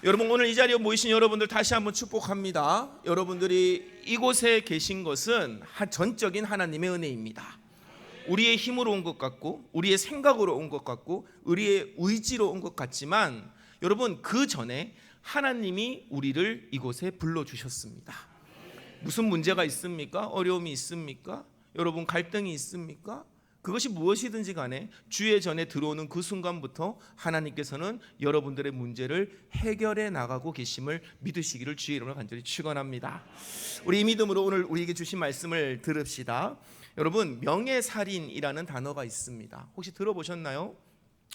여러분, 오늘 이 자리에 모이신 여러분들 다시 한번 축복합니다. 여러분들이 이곳에 계신 것은 전적인 하나님의 은혜입니다. 우리의 힘으로 온 것 같고, 우리의 생각으로 온 것 같고, 우리의 의지로 온 것 같지만, 여러분, 그 전에 하나님이 우리를 이곳에 불러주셨습니다. 무슨 문제가 있습니까? 어려움이 있습니까? 여러분, 갈등이 있습니까? 그것이 무엇이든지 간에 주의 전에 들어오는 그 순간부터 하나님께서는 여러분들의 문제를 해결해 나가고 계심을 믿으시기를 주의 이름으로 간절히 축원합니다. 우리 이 믿음으로 오늘 우리에게 주신 말씀을 들읍시다. 여러분, 명예살인이라는 단어가 있습니다. 혹시 들어보셨나요?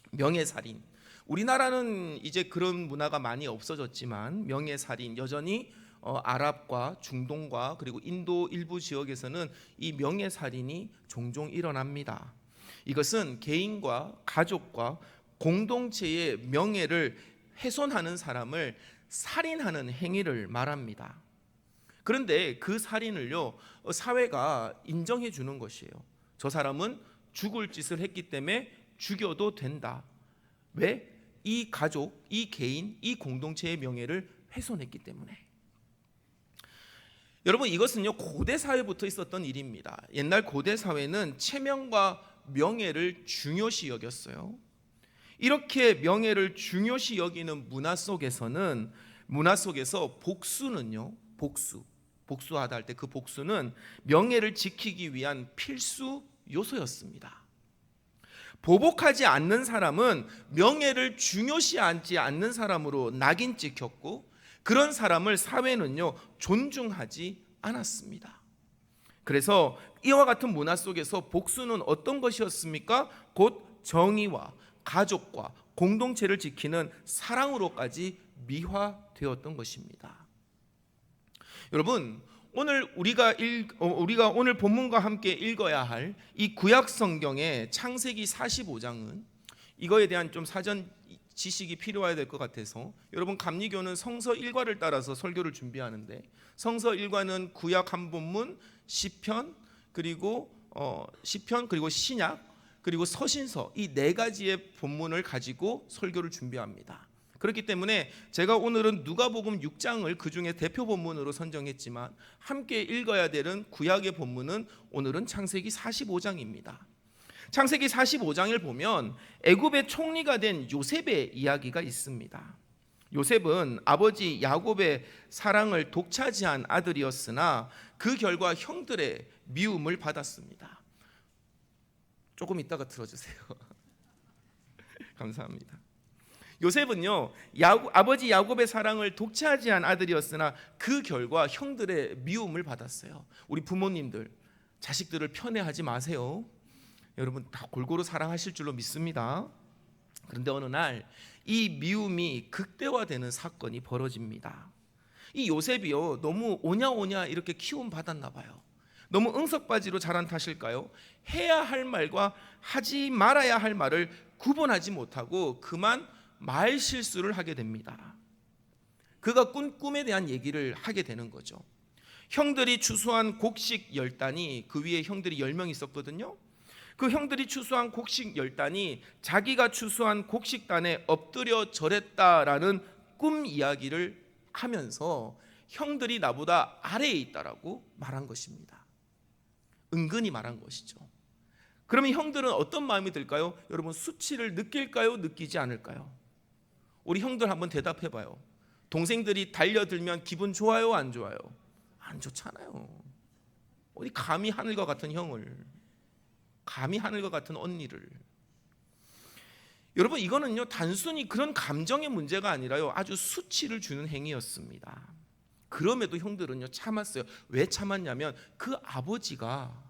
명예살인. 우리나라는 이제 그런 문화가 많이 없어졌지만 명예살인 여전히 아랍과 중동과 그리고 인도 일부 지역에서는 이 명예살인이 종종 일어납니다. 이것은 개인과 가족과 공동체의 명예를 훼손하는 사람을 살인하는 행위를 말합니다. 그런데 그 살인을요, 사회가 인정해 주는 것이에요. 저 사람은 죽을 짓을 했기 때문에 죽여도 된다. 왜? 이 가족, 이 개인, 이 공동체의 명예를 훼손했기 때문에. 여러분, 이것은요 고대 사회부터 있었던 일입니다. 옛날 고대 사회는 체면과 명예를 중요시 여겼어요. 이렇게 명예를 중요시 여기는 문화 속에서 복수는요, 복수하다 할 때 그 복수는 명예를 지키기 위한 필수 요소였습니다. 보복하지 않는 사람은 명예를 중요시하지 않는 사람으로 낙인 찍혔고, 그런 사람을 사회는요 존중하지 않았습니다. 그래서 이와 같은 문화 속에서 복수는 어떤 것이었습니까? 곧 정의와 가족과 공동체를 지키는 사랑으로까지 미화되었던 것입니다. 여러분, 오늘 우리가 오늘 본문과 함께 읽어야 할 이 구약 성경의 창세기 45장은 이거에 대한 좀 사전 지식이 필요해야 될 것 같아서, 여러분 감리교는 성서 1과를 따라서 설교를 준비하는데, 성서 1과는 구약 한 본문, 시편, 그리고 신약, 그리고 서신서, 이 네 가지의 본문을 가지고 설교를 준비합니다. 그렇기 때문에 제가 오늘은 누가복음 6장을 그 중에 대표 본문으로 선정했지만, 함께 읽어야 되는 구약의 본문은 오늘은 창세기 45장입니다. 창세기 45장을 보면 애굽의 총리가 된 요셉의 이야기가 있습니다. 요셉은 아버지 야곱의 사랑을 독차지한 아들이었으나 그 결과 형들의 미움을 받았습니다. 조금 이따가 들어주세요. 감사합니다. 요셉은요, 아버지 야곱의 사랑을 독차지한 아들이었으나 그 결과 형들의 미움을 받았어요. 우리 부모님들, 자식들을 편애하지 마세요. 여러분 다 골고루 사랑하실 줄로 믿습니다. 그런데 어느 날 이 미움이 극대화되는 사건이 벌어집니다. 이 요셉이요, 너무 오냐오냐 이렇게 키움 받았나 봐요. 너무 응석바지로 자란 탓일까요? 해야 할 말과 하지 말아야 할 말을 구분하지 못하고 그만 말 실수를 하게 됩니다. 그가 꾼 꿈에 대한 얘기를 하게 되는 거죠. 형들이 추수한 곡식 10단이, 그 위에 형들이 10명 있었거든요. 그 형들이 추수한 곡식 10단이 자기가 추수한 곡식단에 엎드려 절했다라는 꿈 이야기를 하면서 형들이 나보다 아래에 있다라고 말한 것입니다. 은근히 말한 것이죠. 그러면 형들은 어떤 마음이 들까요? 여러분, 수치를 느낄까요? 느끼지 않을까요? 우리 형들 한번 대답해 봐요. 동생들이 달려들면 기분 좋아요? 안 좋아요? 안 좋잖아요. 어디 감히 하늘과 같은 형을, 감히 하늘과 같은 언니를. 여러분, 이거는요 단순히 그런 감정의 문제가 아니라요 아주 수치를 주는 행위였습니다. 그럼에도 형들은요 참았어요. 왜 참았냐면 그 아버지가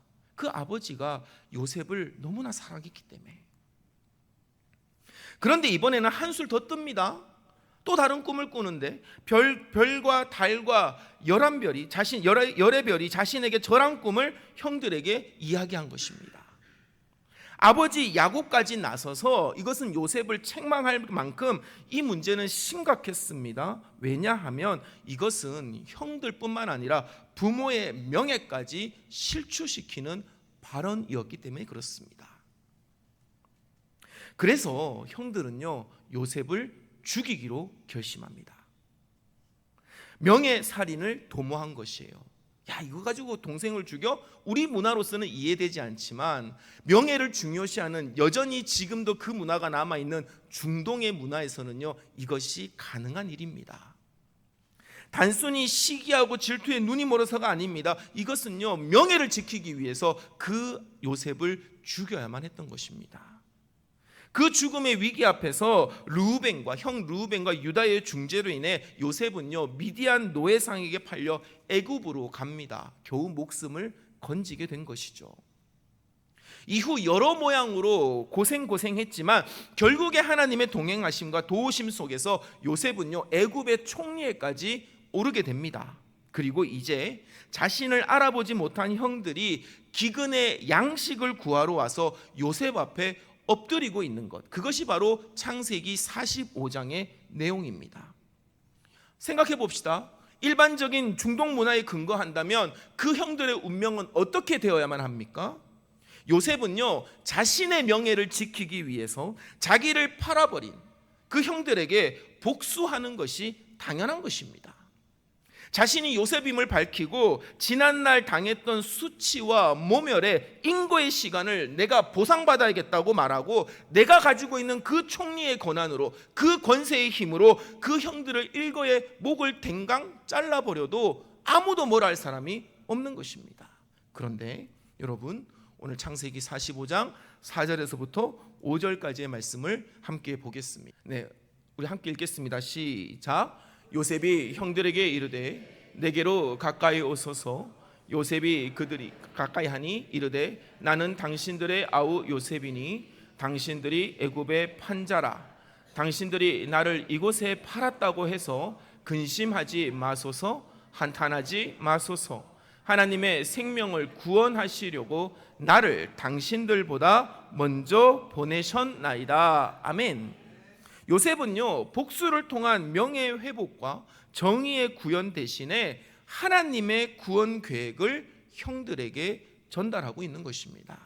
요셉을 너무나 사랑했기 때문에. 그런데 이번에는 한술 더 뜹니다. 또 다른 꿈을 꾸는데 별과 달과 열의 별이 자신에게 절한 꿈을 형들에게 이야기한 것입니다. 아버지 야곱까지 나서서 이것은 요셉을 책망할 만큼 이 문제는 심각했습니다. 왜냐하면 이것은 형들뿐만 아니라 부모의 명예까지 실추시키는 발언이었기 때문에 그렇습니다. 그래서 형들은요 요셉을 죽이기로 결심합니다. 명예살인을 도모한 것이에요. 야, 이거 가지고 동생을 죽여? 우리 문화로서는 이해되지 않지만 명예를 중요시하는, 여전히 지금도 그 문화가 남아있는 중동의 문화에서는요, 이것이 가능한 일입니다. 단순히 시기하고 질투에 눈이 멀어서가 아닙니다. 이것은요, 명예를 지키기 위해서 그 요셉을 죽여야만 했던 것입니다. 그 죽음의 위기 앞에서 형 르우벤과 유다의 중재로 인해 요셉은요, 미디안 노예상에게 팔려 애굽으로 갑니다. 겨우 목숨을 건지게 된 것이죠. 이후 여러 모양으로 고생했지만 결국에 하나님의 동행하심과 도우심 속에서 요셉은요, 애굽의 총리에까지 오르게 됩니다. 그리고 이제 자신을 알아보지 못한 형들이 기근의 양식을 구하러 와서 요셉 앞에 엎드리고 있는 것, 그것이 바로 창세기 45장의 내용입니다. 생각해 봅시다. 일반적인 중동 문화에 근거한다면 그 형들의 운명은 어떻게 되어야만 합니까? 요셉은요, 자신의 명예를 지키기 위해서 자기를 팔아버린 그 형들에게 복수하는 것이 당연한 것입니다. 자신이 요셉임을 밝히고 지난날 당했던 수치와 모멸의 인고의 시간을 내가 보상받아야겠다고 말하고, 내가 가지고 있는 그 총리의 권한으로, 그 권세의 힘으로 그 형들을 일거에 목을 댕강 잘라버려도 아무도 뭐라 할 사람이 없는 것입니다. 그런데 여러분, 오늘 창세기 45장 4절에서부터 5절까지의 말씀을 함께 보겠습니다. 네, 우리 함께 읽겠습니다. 시작. 요셉이 형들에게 이르되 내게로 가까이 오소서. 요셉이 그들이 가까이 하니 이르되 나는 당신들의 아우 요셉이니 당신들이 애굽의 판자라. 당신들이 나를 이곳에 팔았다고 해서 근심하지 마소서. 한탄하지 마소서. 하나님의 생명을 구원하시려고 나를 당신들보다 먼저 보내셨나이다. 아멘. 요셉은요, 복수를 통한 명예회복과 정의의 구현 대신에 하나님의 구원 계획을 형들에게 전달하고 있는 것입니다.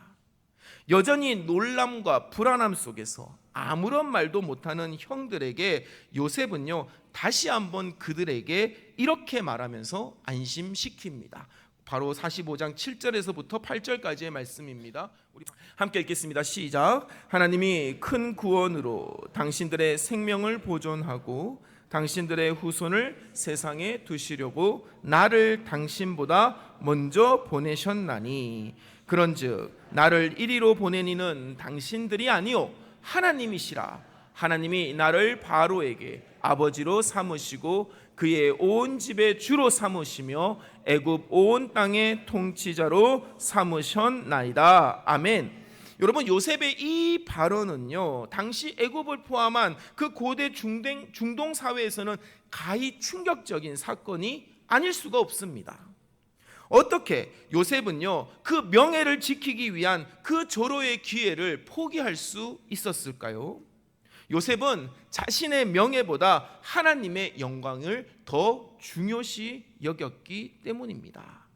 여전히 놀람과 불안함 속에서 아무런 말도 못하는 형들에게 요셉은요, 다시 한번 그들에게 이렇게 말하면서 안심시킵니다. 바로 45장 7절에서부터 8절까지의 말씀입니다. 우리 함께 읽겠습니다. 시작. 하나님이 큰 구원으로 당신들의 생명을 보존하고 당신들의 후손을 세상에 두시려고 나를 당신보다 먼저 보내셨나니, 그런즉 나를 이리로 보내니는 당신들이 아니요 하나님이시라. 하나님이 나를 바로에게 아버지로 삼으시고 그의 온 집의 주로 삼으시며 애굽 온 땅의 통치자로 삼으셨나이다. 아멘. 여러분, 요셉의 이 발언은요, 당시 애굽을 포함한 그 고대 중동 사회에서는 가히 충격적인 사건이 아닐 수가 없습니다. 어떻게 요셉은요, 그 명예를 지키기 위한 그 절호의 기회를 포기할 수 있었을까요? 요셉은 자신의 명예보다 하나님의 영광을 더 중요시 여겼기 때문입니다.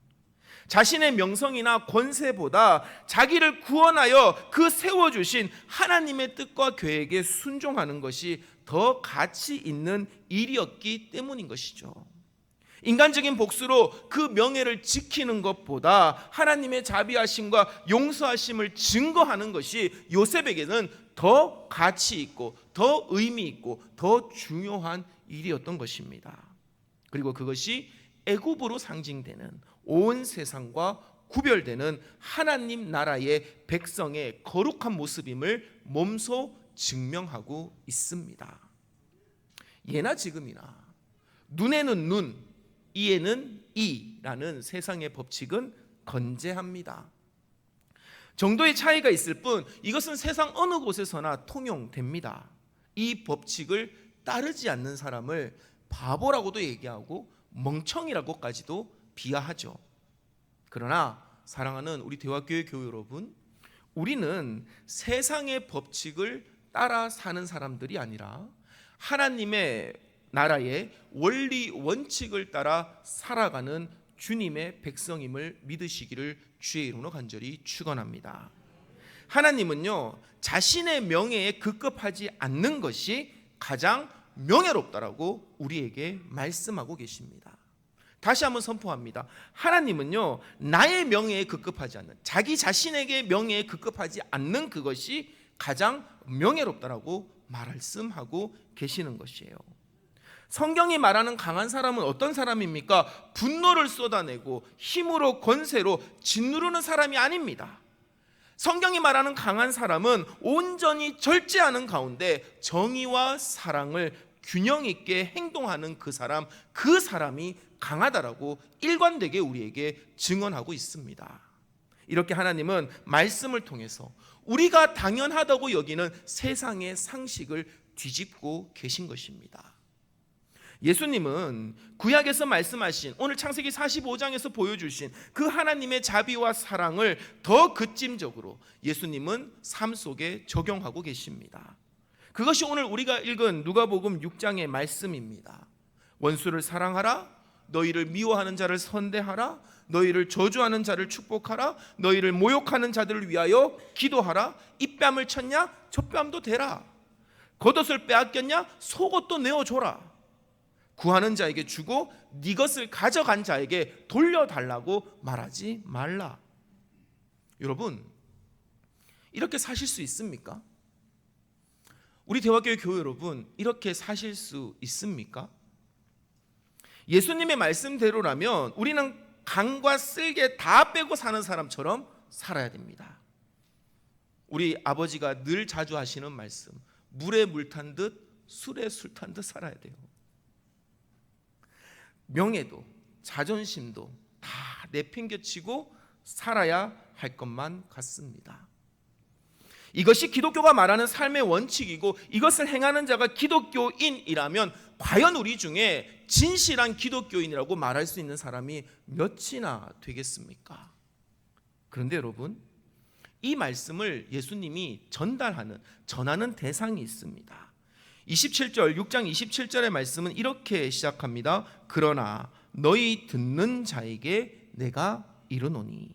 자신의 명성이나 권세보다 자기를 구원하여 그 세워주신 하나님의 뜻과 계획에 순종하는 것이 더 가치 있는 일이었기 때문인 것이죠. 인간적인 복수로 그 명예를 지키는 것보다 하나님의 자비하심과 용서하심을 증거하는 것이 요셉에게는 더 가치 있고 더 의미 있고 더 중요한 일이었던 것입니다. 그리고 그것이 애굽으로 상징되는 온 세상과 구별되는 하나님 나라의 백성의 거룩한 모습임을 몸소 증명하고 있습니다. 예나 지금이나 눈에는 눈, 이에는 이라는 세상의 법칙은 건재합니다. 정도의 차이가 있을 뿐 이것은 세상 어느 곳에서나 통용됩니다. 이 법칙을 따르지 않는 사람을 바보라고도 얘기하고 멍청이라고까지도 비하하죠. 그러나 사랑하는 우리 대화교회 교회 여러분, 우리는 세상의 법칙을 따라 사는 사람들이 아니라 하나님의 나라의 원리 원칙을 따라 살아가는 주님의 백성임을 믿으시기를 주의 이름으로 간절히 축원합니다. 하나님은요, 자신의 명예에 급급하지 않는 것이 가장 명예롭다라고 우리에게 말씀하고 계십니다. 다시 한번 선포합니다. 하나님은요, 나의 명예에 급급하지 않는, 자기 자신에게 명예에 급급하지 않는 그것이 가장 명예롭다라고 말씀하고 계시는 것이에요. 성경이 말하는 강한 사람은 어떤 사람입니까? 분노를 쏟아내고 힘으로 권세로 짓누르는 사람이 아닙니다. 성경이 말하는 강한 사람은 온전히 절제하는 가운데 정의와 사랑을 균형 있게 행동하는 그 사람이 강하다라고 일관되게 우리에게 증언하고 있습니다. 이렇게 하나님은 말씀을 통해서 우리가 당연하다고 여기는 세상의 상식을 뒤집고 계신 것입니다. 예수님은 구약에서 말씀하신, 오늘 창세기 45장에서 보여주신 그 하나님의 자비와 사랑을 더 급진적으로 예수님은 삶 속에 적용하고 계십니다. 그것이 오늘 우리가 읽은 누가복음 6장의 말씀입니다. 원수를 사랑하라, 너희를 미워하는 자를 선대하라, 너희를 저주하는 자를 축복하라, 너희를 모욕하는 자들을 위하여 기도하라. 입뺨을 쳤냐? 젖뺨도 대라. 겉옷을 빼앗겼냐? 속옷도 내어줘라. 구하는 자에게 주고 네 것을 가져간 자에게 돌려달라고 말하지 말라. 여러분, 이렇게 사실 수 있습니까? 우리 대화교회 교회 여러분, 이렇게 사실 수 있습니까? 예수님의 말씀대로라면 우리는 강과 쓸개 다 빼고 사는 사람처럼 살아야 됩니다. 우리 아버지가 늘 자주 하시는 말씀, 물에 물 탄 듯 술에 술 탄 듯 살아야 돼요. 명예도 자존심도 다 내팽개치고 살아야 할 것만 같습니다. 이것이 기독교가 말하는 삶의 원칙이고 이것을 행하는 자가 기독교인이라면 과연 우리 중에 진실한 기독교인이라고 말할 수 있는 사람이 몇이나 되겠습니까? 그런데 여러분, 이 말씀을 예수님이 전하는 대상이 있습니다. 27절, 6장 27절의 말씀은 이렇게 시작합니다. 그러나 너희 듣는 자에게 내가 이르노니.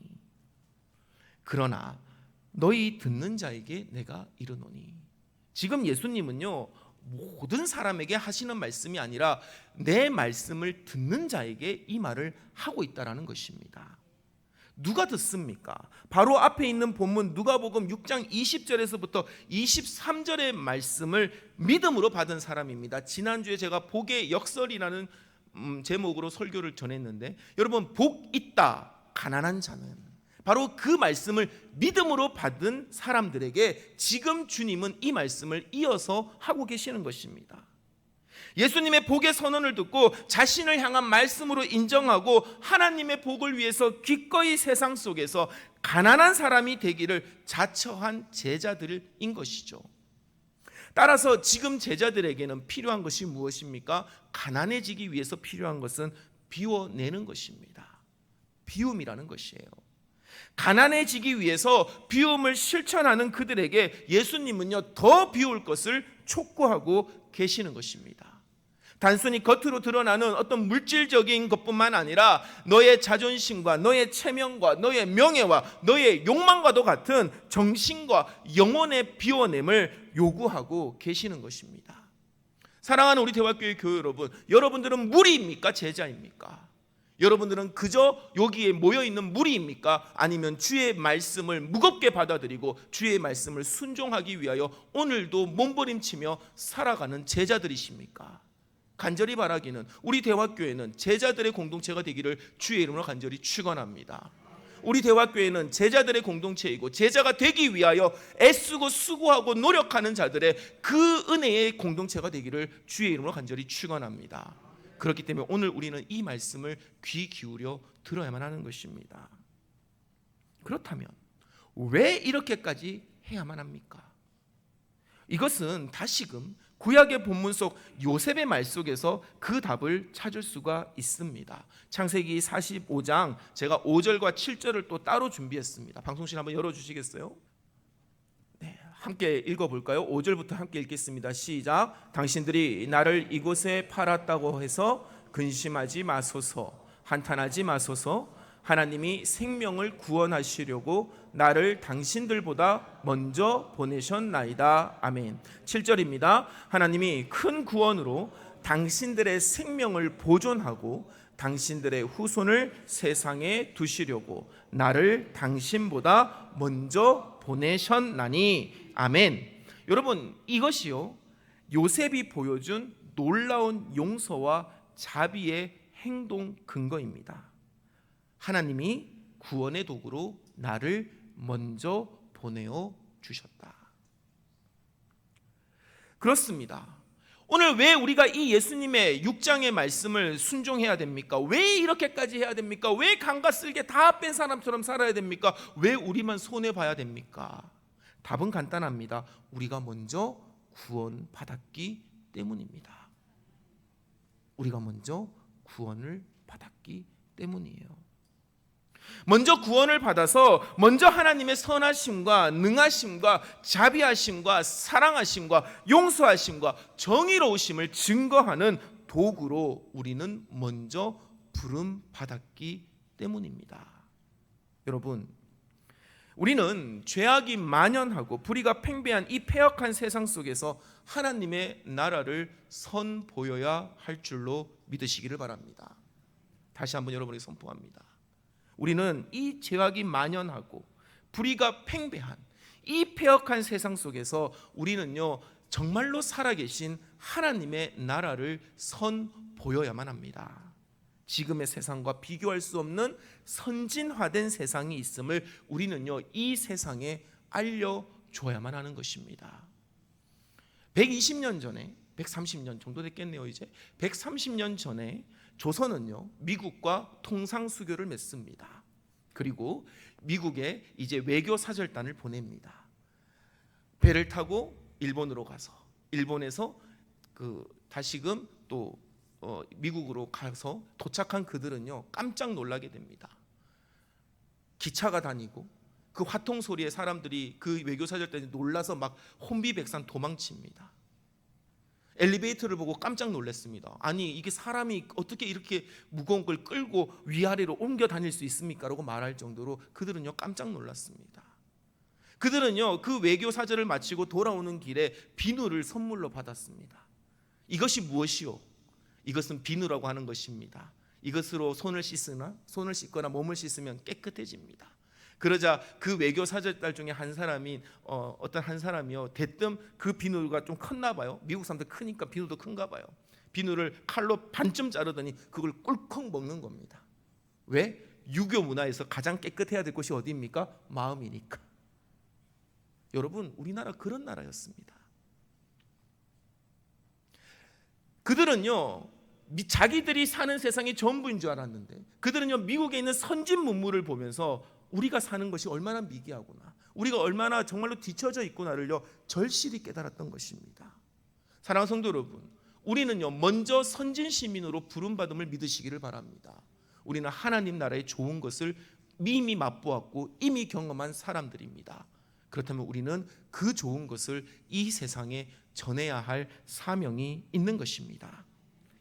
그러나 너희 듣는 자에게 내가 이르노니. 지금 예수님은요, 모든 사람에게 하시는 말씀이 아니라 내 말씀을 듣는 자에게 이 말을 하고 있다는 것입니다. 누가 듣습니까? 바로 앞에 있는 본문 누가복음 6장 20절에서부터 23절의 말씀을 믿음으로 받은 사람입니다. 지난주에 제가 복의 역설이라는 제목으로 설교를 전했는데, 여러분, 복 있다 가난한 자는, 바로 그 말씀을 믿음으로 받은 사람들에게 지금 주님은 이 말씀을 이어서 하고 계시는 것입니다. 예수님의 복의 선언을 듣고 자신을 향한 말씀으로 인정하고 하나님의 복을 위해서 기꺼이 세상 속에서 가난한 사람이 되기를 자처한 제자들인 것이죠. 따라서 지금 제자들에게는 필요한 것이 무엇입니까? 가난해지기 위해서 필요한 것은 비워내는 것입니다. 비움이라는 것이에요. 가난해지기 위해서 비움을 실천하는 그들에게 예수님은요, 더 비울 것을 촉구하고 계시는 것입니다. 단순히 겉으로 드러나는 어떤 물질적인 것뿐만 아니라 너의 자존심과 너의 체면과 너의 명예와 너의 욕망과도 같은 정신과 영혼의 비워냄을 요구하고 계시는 것입니다. 사랑하는 우리 대화교회 교회 여러분, 여러분들은 무리입니까? 제자입니까? 여러분들은 그저 여기에 모여있는 무리입니까? 아니면 주의 말씀을 무겁게 받아들이고 주의 말씀을 순종하기 위하여 오늘도 몸부림치며 살아가는 제자들이십니까? 간절히 바라기는 우리 대화교회는 제자들의 공동체가 되기를 주의 이름으로 간절히 축원합니다. 우리 대화교회는 제자들의 공동체이고 제자가 되기 위하여 애쓰고 수고하고 노력하는 자들의 그 은혜의 공동체가 되기를 주의 이름으로 간절히 축원합니다. 그렇기 때문에 오늘 우리는 이 말씀을 귀 기울여 들어야만 하는 것입니다. 그렇다면 왜 이렇게까지 해야만 합니까? 이것은 다시금 구약의 본문 속 요셉의 말 속에서 그 답을 찾을 수가 있습니다. 창세기 45장 제가 5절과 7절을 또 따로 준비했습니다. 방송실 한번 열어주시겠어요? 네, 함께 읽어볼까요? 5절부터 함께 읽겠습니다. 시작. 당신들이 나를 이곳에 팔았다고 해서 근심하지 마소서, 한탄하지 마소서. 하나님이 생명을 구원하시려고 나를 당신들보다 먼저 보내셨나이다. 아멘. 7절입니다. 하나님이 큰 구원으로 당신들의 생명을 보존하고 당신들의 후손을 세상에 두시려고 나를 당신보다 먼저 보내셨나니. 아멘. 여러분, 이것이요 요셉이 보여준 놀라운 용서와 자비의 행동 근거입니다. 하나님이 구원의 도구로 나를 먼저 보내어 주셨다. 그렇습니다. 오늘 왜 우리가 이 예수님의 6장의 말씀을 순종해야 됩니까? 왜 이렇게까지 해야 됩니까? 왜 강과 쓸개 다 뺀 사람처럼 살아야 됩니까? 왜 우리만 손해봐야 됩니까? 답은 간단합니다. 우리가 먼저 구원받았기 때문입니다. 우리가 먼저 구원을 받았기 때문이에요. 먼저 구원을 받아서 먼저 하나님의 선하심과 능하심과 자비하심과 사랑하심과 용서하심과 정의로우심을 증거하는 도구로 우리는 먼저 부름받았기 때문입니다. 여러분, 우리는 죄악이 만연하고 불의가 팽배한 이 패역한 세상 속에서 하나님의 나라를 선보여야 할 줄로 믿으시기를 바랍니다. 다시 한번 여러분에게 선포합니다. 우리는 이 죄악이 만연하고 불의가 팽배한 이 패역한 세상 속에서 우리는요 정말로 살아계신 하나님의 나라를 선보여야만 합니다. 지금의 세상과 비교할 수 없는 선진화된 세상이 있음을 우리는요 이 세상에 알려줘야만 하는 것입니다. 120년 전에 130년 정도 됐겠네요. 이제 130년 전에 조선은요 미국과 통상수교를 맺습니다. 그리고 미국에 이제 외교 사절단을 보냅니다. 배를 타고 일본으로 가서 일본에서 다시금 또 미국으로 가서 도착한 그들은요 깜짝 놀라게 됩니다. 기차가 다니고 그 화통 소리에 사람들이 그 외교 사절단이 놀라서 막 혼비백산 도망칩니다. 엘리베이터를 보고 깜짝 놀랐습니다. 아니 이게 사람이 어떻게 이렇게 무거운 걸 끌고 위아래로 옮겨 다닐 수 있습니까? 라고 말할 정도로 그들은요 깜짝 놀랐습니다. 그들은요 그 외교 사절을 마치고 돌아오는 길에 비누를 선물로 받았습니다. 이것이 무엇이요? 이것은 비누라고 하는 것입니다. 이것으로 손을 씻거나 몸을 씻으면 깨끗해집니다. 그러자 그 외교 사절단 중에 한 사람이 어떤 한 사람이요 대뜸 그 비누가 좀 컸나 봐요. 미국 사람들 크니까 비누도 큰가 봐요. 비누를 칼로 반쯤 자르더니 그걸 꿀꺽 먹는 겁니다. 왜? 유교 문화에서 가장 깨끗해야 될 곳이 어디입니까? 마음이니까. 여러분, 우리나라 그런 나라였습니다. 그들은요 자기들이 사는 세상이 전부인 줄 알았는데 그들은요 미국에 있는 선진 문물을 보면서 우리가 사는 것이 얼마나 미개하구나, 우리가 얼마나 정말로 뒤처져 있구나를요 절실히 깨달았던 것입니다. 사랑하는 성도 여러분, 우리는요 먼저 선진 시민으로 부름받음을 믿으시기를 바랍니다. 우리는 하나님 나라의 좋은 것을 이미 맛보았고 이미 경험한 사람들입니다. 그렇다면 우리는 그 좋은 것을 이 세상에 전해야 할 사명이 있는 것입니다.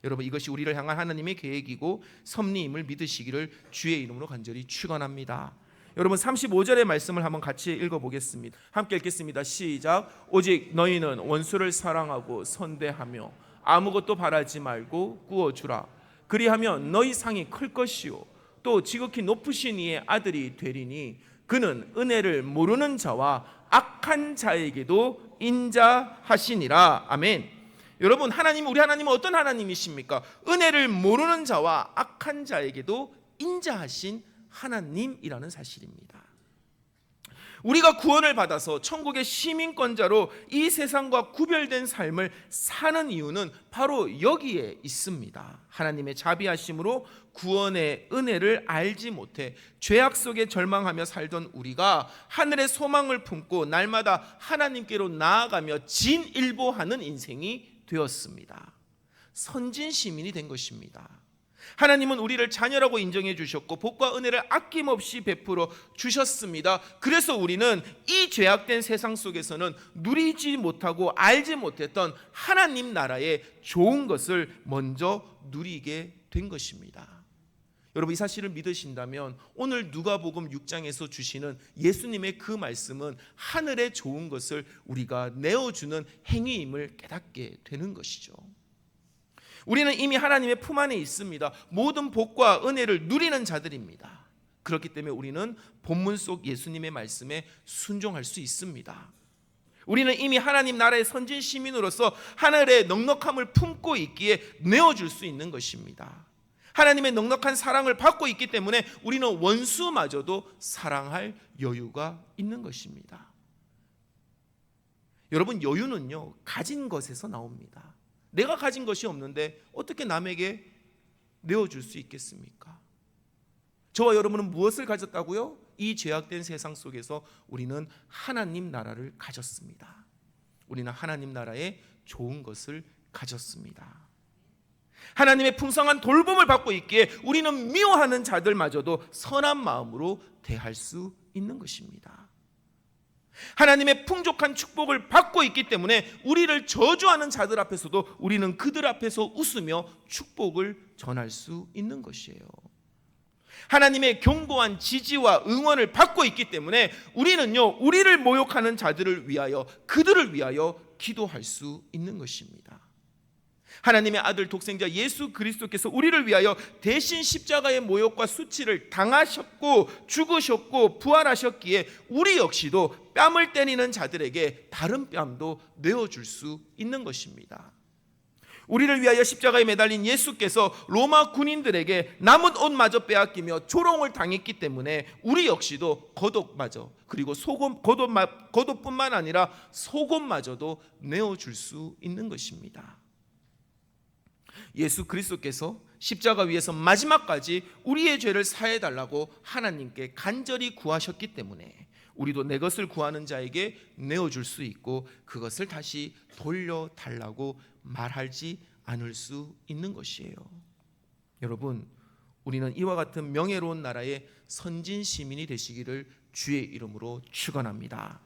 여러분, 이것이 우리를 향한 하나님의 계획이고 섭리임을 믿으시기를 주의 이름으로 간절히 축원합니다. 여러분, 35절의 말씀을 한번 같이 읽어보겠습니다. 함께 읽겠습니다. 시작. 오직 너희는 원수를 사랑하고 선대하며 아무것도 바라지 말고 구워주라. 그리하면 너희 상이 클 것이요 또 지극히 높으신 이의 아들이 되리니 그는 은혜를 모르는 자와 악한 자에게도 인자하시니라. 아멘. 여러분, 우리 하나님은 어떤 하나님이십니까? 은혜를 모르는 자와 악한 자에게도 인자하신 하나님이라는 사실입니다. 우리가 구원을 받아서 천국의 시민권자로 이 세상과 구별된 삶을 사는 이유는 바로 여기에 있습니다. 하나님의 자비하심으로 구원의 은혜를 알지 못해 죄악 속에 절망하며 살던 우리가 하늘의 소망을 품고 날마다 하나님께로 나아가며 진일보하는 인생이 되었습니다. 선진 시민이 된 것입니다. 하나님은 우리를 자녀라고 인정해 주셨고 복과 은혜를 아낌없이 베풀어 주셨습니다. 그래서 우리는 이 죄악된 세상 속에서는 누리지 못하고 알지 못했던 하나님 나라의 좋은 것을 먼저 누리게 된 것입니다. 여러분, 이 사실을 믿으신다면 오늘 누가복음 6장에서 주시는 예수님의 그 말씀은 하늘의 좋은 것을 우리가 내어주는 행위임을 깨닫게 되는 것이죠. 우리는 이미 하나님의 품 안에 있습니다. 모든 복과 은혜를 누리는 자들입니다. 그렇기 때문에 우리는 본문 속 예수님의 말씀에 순종할 수 있습니다. 우리는 이미 하나님 나라의 선진 시민으로서 하늘의 넉넉함을 품고 있기에 내어줄 수 있는 것입니다. 하나님의 넉넉한 사랑을 받고 있기 때문에 우리는 원수마저도 사랑할 여유가 있는 것입니다. 여러분, 여유는요, 가진 것에서 나옵니다. 내가 가진 것이 없는데 어떻게 남에게 내어줄 수 있겠습니까? 저와 여러분은 무엇을 가졌다고요? 이 죄악된 세상 속에서 우리는 하나님 나라를 가졌습니다. 우리는 하나님 나라의 좋은 것을 가졌습니다. 하나님의 풍성한 돌봄을 받고 있기에 우리는 미워하는 자들마저도 선한 마음으로 대할 수 있는 것입니다. 하나님의 풍족한 축복을 받고 있기 때문에 우리를 저주하는 자들 앞에서도 우리는 그들 앞에서 웃으며 축복을 전할 수 있는 것이에요. 하나님의 견고한 지지와 응원을 받고 있기 때문에 우리는요, 우리를 모욕하는 자들을 위하여, 그들을 위하여 기도할 수 있는 것입니다. 하나님의 아들 독생자 예수 그리스도께서 우리를 위하여 대신 십자가의 모욕과 수치를 당하셨고 죽으셨고 부활하셨기에 우리 역시도 뺨을 때리는 자들에게 다른 뺨도 내어줄 수 있는 것입니다. 우리를 위하여 십자가에 매달린 예수께서 로마 군인들에게 남은 옷마저 빼앗기며 조롱을 당했기 때문에 우리 역시도 겉옷마저, 그리고 겉옷뿐만 아니라 속옷마저도 내어줄 수 있는 것입니다. 예수 그리스도께서 십자가 위에서 마지막까지 우리의 죄를 사해달라고 하나님께 간절히 구하셨기 때문에 우리도 내 것을 구하는 자에게 내어줄 수 있고 그것을 다시 돌려달라고 말하지 않을 수 있는 것이에요. 여러분, 우리는 이와 같은 명예로운 나라의 선진 시민이 되시기를 주의 이름으로 축원합니다.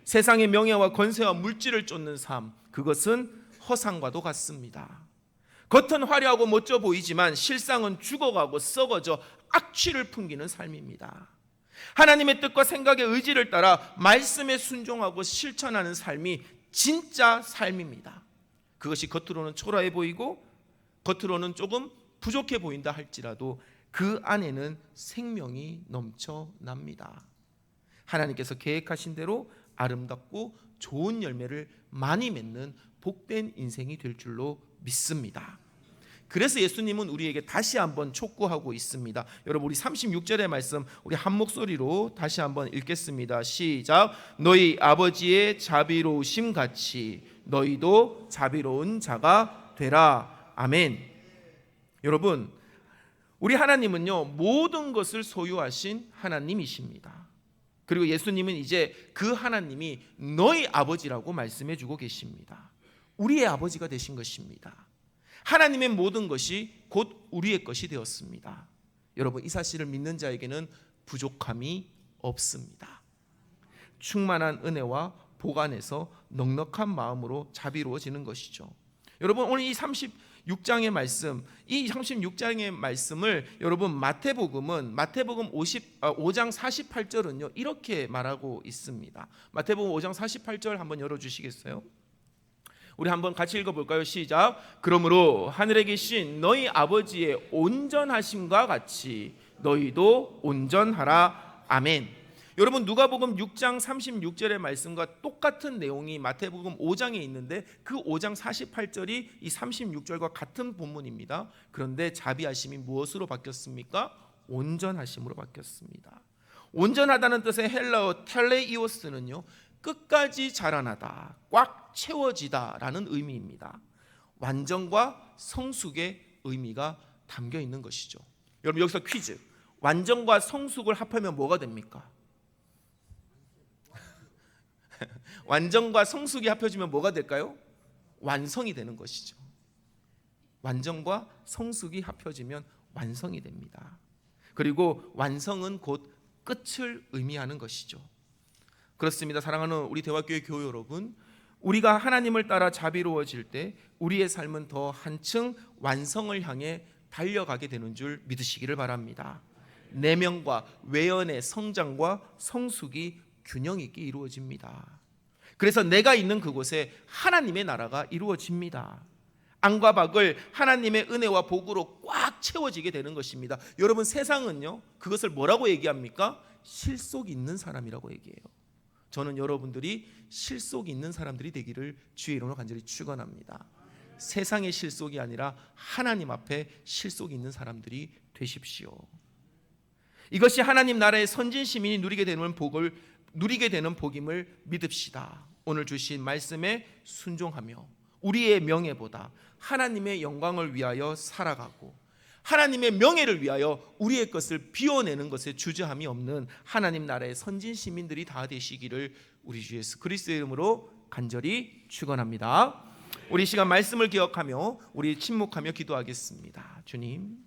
세상의 명예와 권세와 물질을 쫓는 삶, 그것은 허상과도 같습니다. 겉은 화려하고 멋져 보이지만 실상은 죽어가고 썩어져 악취를 풍기는 삶입니다. 하나님의 뜻과 생각의 의지를 따라 말씀에 순종하고 실천하는 삶이 진짜 삶입니다. 그것이 겉으로는 초라해 보이고 겉으로는 조금 부족해 보인다 할지라도 그 안에는 생명이 넘쳐납니다. 하나님께서 계획하신 대로 아름답고 좋은 열매를 많이 맺는 복된 인생이 될 줄로 믿습니다. 그래서 예수님은 우리에게 다시 한번 촉구하고 있습니다. 여러분, 우리 36절의 말씀 우리 한 목소리로 다시 한번 읽겠습니다. 시작. 너희 아버지의 자비로우심 같이 너희도 자비로운 자가 되라. 아멘. 여러분, 우리 하나님은요, 모든 것을 소유하신 하나님이십니다. 그리고 예수님은 이제 그 하나님이 너희 아버지라고 말씀해 주고 계십니다. 우리의 아버지가 되신 것입니다. 하나님의 모든 것이 곧 우리의 것이 되었습니다. 여러분, 이 사실을 믿는 자에게는 부족함이 없습니다. 충만한 은혜와 복 안에서 넉넉한 마음으로 자비로워지는 것이죠. 여러분, 오늘 이 36장의 말씀, 이 36장의 말씀을 여러분 마태복음 5장 48절은요 이렇게 말하고 있습니다. 마태복음 5장 48절 한번 열어주시겠어요? 우리 한번 같이 읽어볼까요? 시작. 그러므로 하늘에 계신 너희 아버지의 온전하심과 같이 너희도 온전하라. 아멘. 여러분, 누가복음 6장 36절의 말씀과 똑같은 내용이 마태복음 5장에 있는데 그 5장 48절이 이 36절과 같은 본문입니다. 그런데 자비하심이 무엇으로 바뀌었습니까? 온전하심으로 바뀌었습니다. 온전하다는 뜻의 헬라어 텔레이오스는요, 끝까지 자라나다, 꽉 채워지다라는 의미입니다. 완전과 성숙의 의미가 담겨 있는 것이죠. 여러분, 여기서 퀴즈. 완전과 성숙을 합하면 뭐가 됩니까? 완전과 성숙이 합해지면 뭐가 될까요? 완성이 되는 것이죠. 완전과 성숙이 합해지면 완성이 됩니다. 그리고 완성은 곧 끝을 의미하는 것이죠. 그렇습니다. 사랑하는 우리 대화교회 교회 여러분, 우리가 하나님을 따라 자비로워질 때 우리의 삶은 더 한층 완성을 향해 달려가게 되는 줄 믿으시기를 바랍니다. 내면과 외연의 성장과 성숙이 균형 있게 이루어집니다. 그래서 내가 있는 그곳에 하나님의 나라가 이루어집니다. 안과 박을 하나님의 은혜와 복으로 꽉 채워지게 되는 것입니다. 여러분, 세상은요 그것을 뭐라고 얘기합니까? 실속 있는 사람이라고 얘기해요. 저는 여러분들이 실속 있는 사람들이 되기를 주의 이름으로 간절히 축원합니다. 세상의 실속이 아니라 하나님 앞에 실속 있는 사람들이 되십시오. 이것이 하나님 나라의 선진 시민이 누리게 되는 복임을 믿읍시다. 오늘 주신 말씀에 순종하며 우리의 명예보다 하나님의 영광을 위하여 살아가고 하나님의 명예를 위하여 우리의 것을 비워내는 것에 주저함이 없는 하나님 나라의 선진 시민들이 다 되시기를 우리 주 예수 그리스도의 이름으로 간절히 축원합니다. 우리 시간 말씀을 기억하며 우리 침묵하며 기도하겠습니다. 주님,